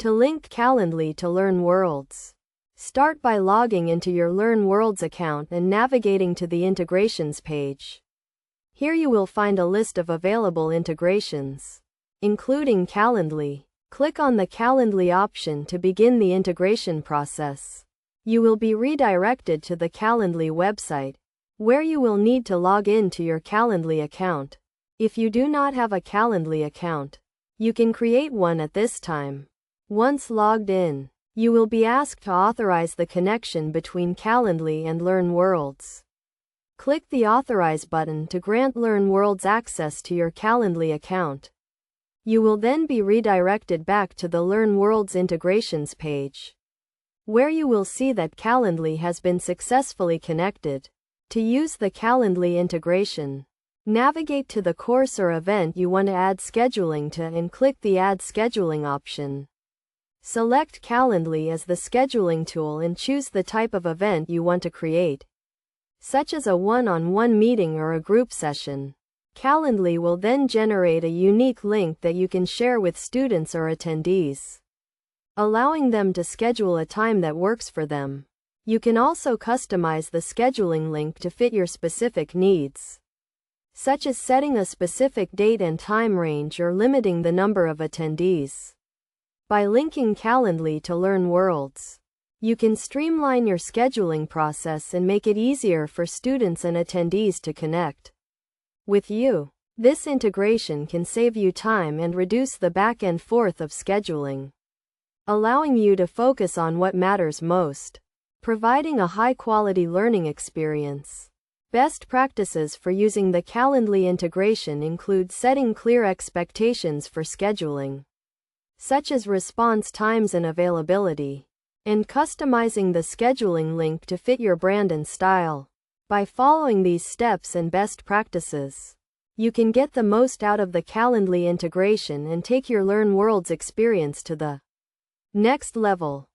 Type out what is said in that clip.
To link Calendly to LearnWorlds, start by logging into your LearnWorlds account and navigating to the Integrations page. Here you will find a list of available integrations, including Calendly. Click on the Calendly option to begin the integration process. You will be redirected to the Calendly website, where you will need to log in to your Calendly account. If you do not have a Calendly account, you can create one at this time. Once logged in, you will be asked to authorize the connection between Calendly and LearnWorlds. Click the Authorize button to grant LearnWorlds access to your Calendly account. You will then be redirected back to the LearnWorlds integrations page, where you will see that Calendly has been successfully connected. To use the Calendly integration, navigate to the course or event you want to add scheduling to and click the Add Scheduling option. Select Calendly as the scheduling tool and choose the type of event you want to create, such as a one-on-one meeting or a group session. Calendly will then generate a unique link that you can share with students or attendees, allowing them to schedule a time that works for them. You can also customize the scheduling link to fit your specific needs, such as setting a specific date and time range or limiting the number of attendees. By linking Calendly to LearnWorlds, you can streamline your scheduling process and make it easier for students and attendees to connect with you. This integration can save you time and reduce the back and forth of scheduling, allowing you to focus on what matters most, providing a high-quality learning experience. Best practices for using the Calendly integration include setting clear expectations for scheduling, such as response times and availability, and customizing the scheduling link to fit your brand and style. By following these steps and best practices, you can get the most out of the Calendly integration and take your LearnWorlds experience to the next level.